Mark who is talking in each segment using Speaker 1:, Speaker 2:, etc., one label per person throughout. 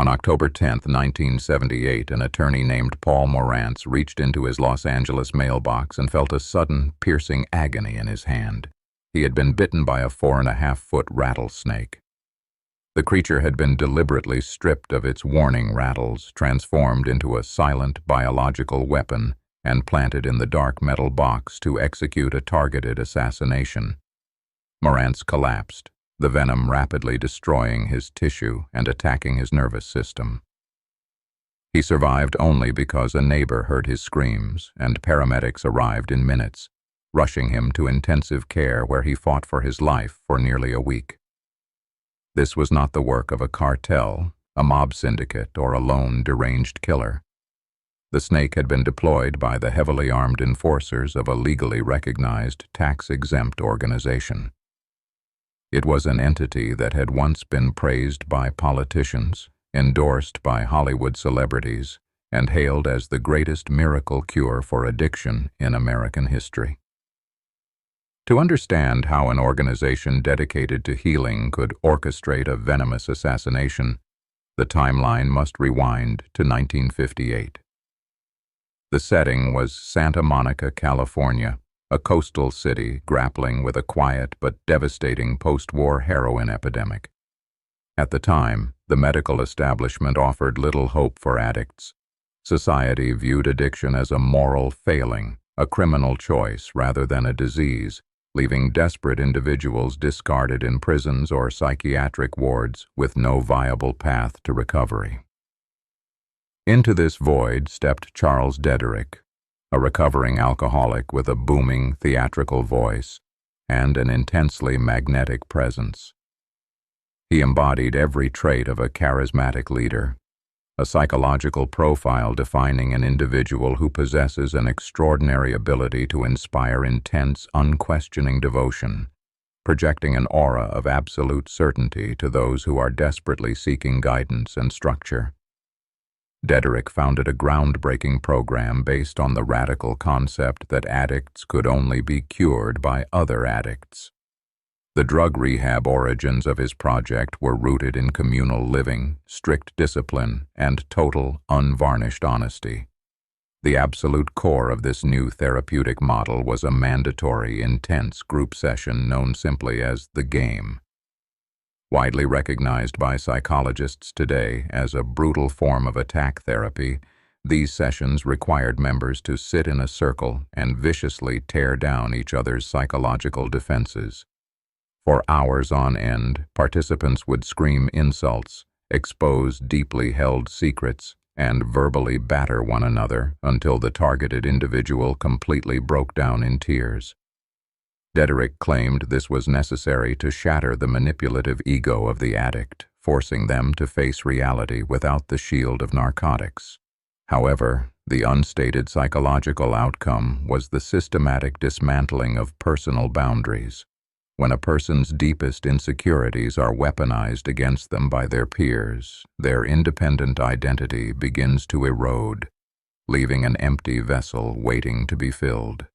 Speaker 1: On October 10, 1978, an attorney named Paul Morantz reached into his Los Angeles mailbox and felt a sudden, piercing agony in his hand. He had been bitten by a 4.5-foot rattlesnake. The creature had been deliberately stripped of its warning rattles, transformed into a silent biological weapon, and planted in the dark metal box to execute a targeted assassination. Morantz collapsed, the venom rapidly destroying his tissue and attacking his nervous system. He survived only because a neighbor heard his screams, and paramedics arrived in minutes, rushing him to intensive care where he fought for his life for nearly a week. This was not the work of a cartel, a mob syndicate, or a lone deranged killer. The snake had been deployed by the heavily armed enforcers of a legally recognized tax-exempt organization. It was an entity that had once been praised by politicians, endorsed by Hollywood celebrities, and hailed as the greatest miracle cure for addiction in American history. To understand how an organization dedicated to healing could orchestrate a venomous assassination, the timeline must rewind to 1958. The setting was Santa Monica, California, a coastal city grappling with a quiet but devastating post-war heroin epidemic. At the time, the medical establishment offered little hope for addicts. Society viewed addiction as a moral failing, a criminal choice rather than a disease, leaving desperate individuals discarded in prisons or psychiatric wards with no viable path to recovery. Into this void stepped Charles Dederick, a recovering alcoholic with a booming theatrical voice and an intensely magnetic presence. He embodied every trait of a charismatic leader, a psychological profile defining an individual who possesses an extraordinary ability to inspire intense, unquestioning devotion, projecting an aura of absolute certainty to those who are desperately seeking guidance and structure. Dederick founded a groundbreaking program based on the radical concept that addicts could only be cured by other addicts. The drug rehab origins of his project were rooted in communal living, strict discipline, and total, unvarnished honesty. The absolute core of this new therapeutic model was a mandatory, intense group session known simply as the game. Widely recognized by psychologists today as a brutal form of attack therapy, these sessions required members to sit in a circle and viciously tear down each other's psychological defenses. For hours on end, participants would scream insults, expose deeply held secrets, and verbally batter one another until the targeted individual completely broke down in tears. Dederick claimed this was necessary to shatter the manipulative ego of the addict, forcing them to face reality without the shield of narcotics. However, the unstated psychological outcome was the systematic dismantling of personal boundaries. When a person's deepest insecurities are weaponized against them by their peers, their independent identity begins to erode, leaving an empty vessel waiting to be filled.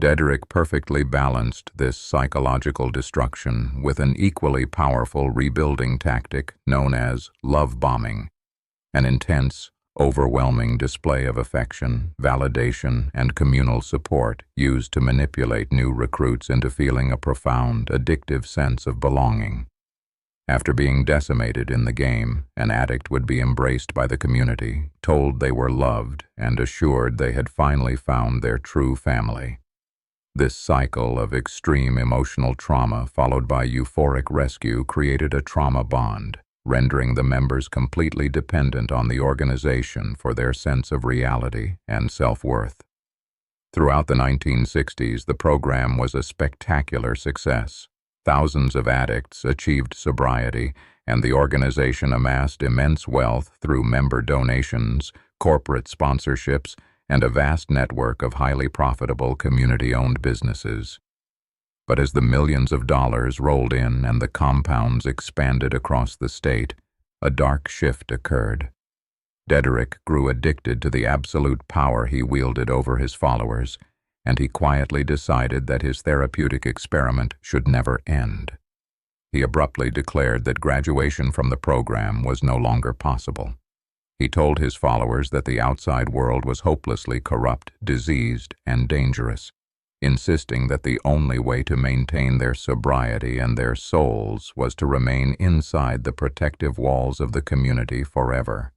Speaker 1: Dederick perfectly balanced this psychological destruction with an equally powerful rebuilding tactic known as love bombing, an intense, overwhelming display of affection, validation, and communal support used to manipulate new recruits into feeling a profound, addictive sense of belonging. After being decimated in the game, an addict would be embraced by the community, told they were loved, and assured they had finally found their true family. This cycle of extreme emotional trauma followed by euphoric rescue created a trauma bond, rendering the members completely dependent on the organization for their sense of reality and self-worth. Throughout the 1960s, the program was a spectacular success. Thousands of addicts achieved sobriety, and the organization amassed immense wealth through member donations, corporate sponsorships, and a vast network of highly profitable community-owned businesses. But as the millions of dollars rolled in and the compounds expanded across the state, a dark shift occurred. Dederick grew addicted to the absolute power he wielded over his followers, and he quietly decided that his therapeutic experiment should never end. he abruptly declared that graduation from the program was no longer possible. He told his followers that the outside world was hopelessly corrupt, diseased, and dangerous, insisting that the only way to maintain their sobriety and their souls was to remain inside the protective walls of the community forever.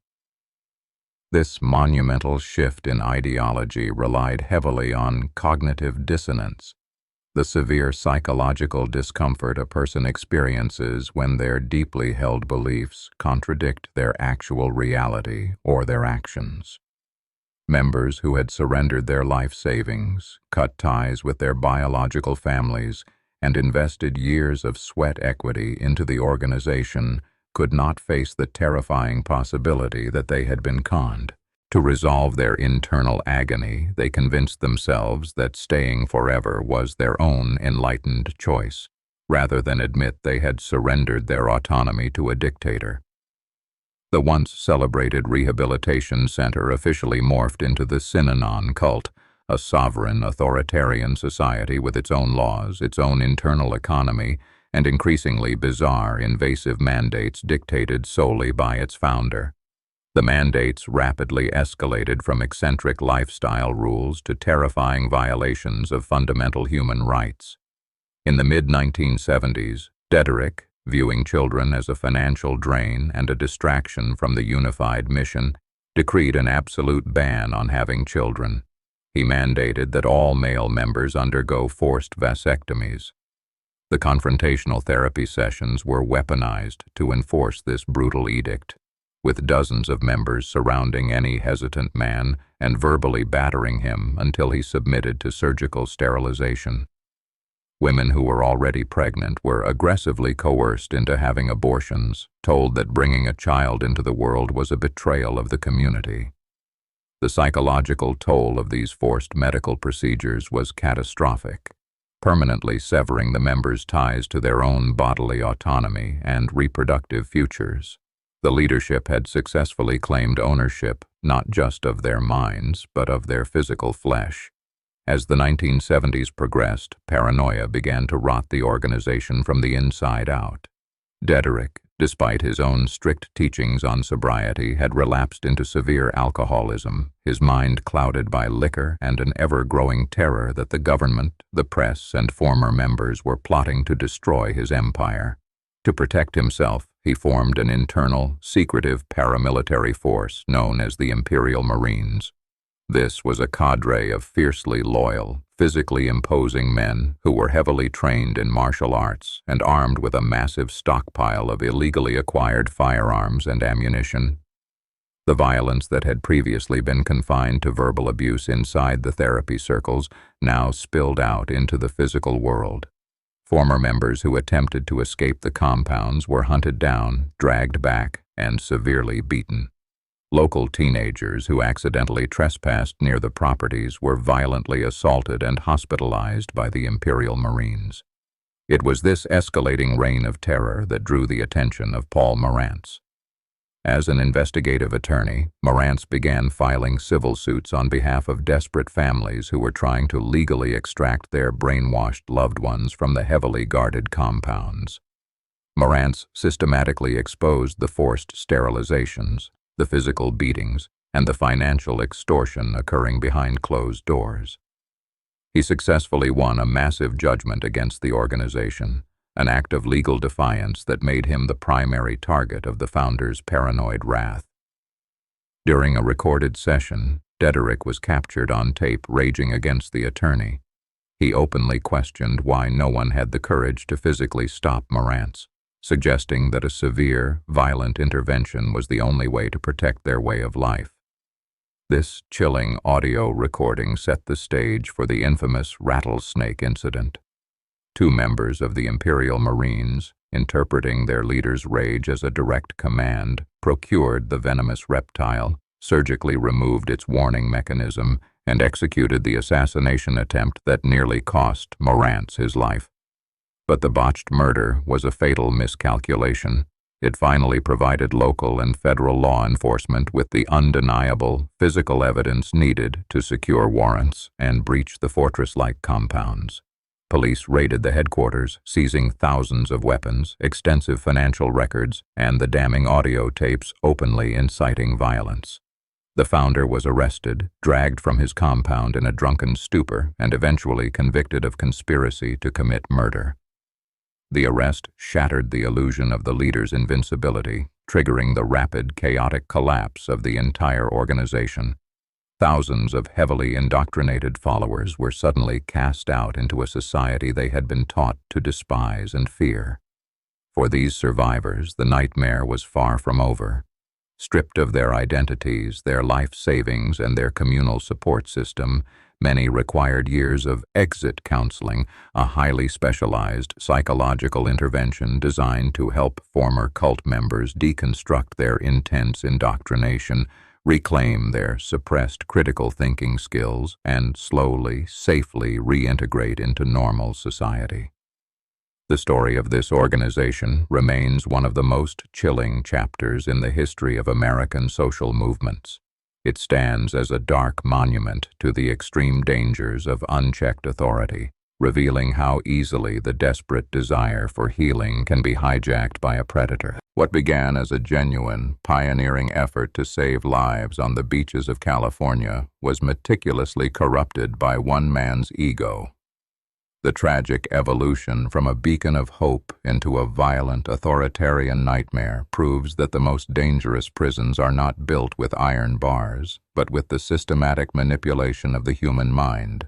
Speaker 1: This monumental shift in ideology relied heavily on cognitive dissonance, the severe psychological discomfort a person experiences when their deeply held beliefs contradict their actual reality or their actions. Members who had surrendered their life savings, cut ties with their biological families, and invested years of sweat equity into the organization could not face the terrifying possibility that they had been conned. To resolve their internal agony, they convinced themselves that staying forever was their own enlightened choice, rather than admit they had surrendered their autonomy to a dictator. The once celebrated rehabilitation center officially morphed into the Synanon cult, a sovereign, authoritarian society with its own laws, its own internal economy, and increasingly bizarre, invasive mandates dictated solely by its founder. The mandates rapidly escalated from eccentric lifestyle rules to terrifying violations of fundamental human rights. In the mid-1970s, Dederick, viewing children as a financial drain and a distraction from the unified mission, decreed an absolute ban on having children. He mandated that all male members undergo forced vasectomies. The confrontational therapy sessions were weaponized to enforce this brutal edict, with dozens of members surrounding any hesitant man and verbally battering him until he submitted to surgical sterilization. Women who were already pregnant were aggressively coerced into having abortions, told that bringing a child into the world was a betrayal of the community. The psychological toll of these forced medical procedures was catastrophic, permanently severing the members' ties to their own bodily autonomy and reproductive futures. The leadership had successfully claimed ownership not just of their minds, but of their physical flesh. As the 1970s progressed, paranoia began to rot the organization from the inside out. Dederick, despite his own strict teachings on sobriety, had relapsed into severe alcoholism, his mind clouded by liquor and an ever-growing terror that the government, the press, and former members were plotting to destroy his empire. To protect himself, he formed an internal, secretive paramilitary force known as the Imperial Marines. This was a cadre of fiercely loyal, physically imposing men who were heavily trained in martial arts and armed with a massive stockpile of illegally acquired firearms and ammunition. The violence that had previously been confined to verbal abuse inside the therapy circles now spilled out into the physical world. Former members who attempted to escape the compounds were hunted down, dragged back, and severely beaten. Local teenagers who accidentally trespassed near the properties were violently assaulted and hospitalized by the Imperial Marines. It was this escalating reign of terror that drew the attention of Paul Marantz. As an investigative attorney, Marantz began filing civil suits on behalf of desperate families who were trying to legally extract their brainwashed loved ones from the heavily guarded compounds. Marantz systematically exposed the forced sterilizations, the physical beatings, and the financial extortion occurring behind closed doors. He successfully won a massive judgment against the organization, an act of legal defiance that made him the primary target of the founder's paranoid wrath. During a recorded session, Dederick was captured on tape raging against the attorney. He openly questioned why no one had the courage to physically stop Marantz, suggesting that a severe, violent intervention was the only way to protect their way of life. This chilling audio recording set the stage for the infamous rattlesnake incident. Two members of the Imperial Marines, interpreting their leader's rage as a direct command, procured the venomous reptile, surgically removed its warning mechanism, and executed the assassination attempt that nearly cost Marantz his life. But the botched murder was a fatal miscalculation. It finally provided local and federal law enforcement with the undeniable physical evidence needed to secure warrants and breach the fortress-like compounds. Police raided the headquarters, seizing thousands of weapons, extensive financial records, and the damning audio tapes openly inciting violence. The founder was arrested, dragged from his compound in a drunken stupor, and eventually convicted of conspiracy to commit murder. The arrest shattered the illusion of the leader's invincibility, triggering the rapid, chaotic collapse of the entire organization. Thousands of heavily indoctrinated followers were suddenly cast out into a society they had been taught to despise and fear. For these survivors, the nightmare was far from over. Stripped of their identities, their life savings, and their communal support system, many required years of exit counseling, a highly specialized psychological intervention designed to help former cult members deconstruct their intense indoctrination, reclaim their suppressed critical thinking skills, and slowly, safely reintegrate into normal society. The story of this organization remains one of the most chilling chapters in the history of American social movements. It stands as a dark monument to the extreme dangers of unchecked authority, revealing how easily the desperate desire for healing can be hijacked by a predator. What began as a genuine, pioneering effort to save lives on the beaches of California was meticulously corrupted by one man's ego. The tragic evolution from a beacon of hope into a violent, authoritarian nightmare proves that the most dangerous prisons are not built with iron bars, but with the systematic manipulation of the human mind.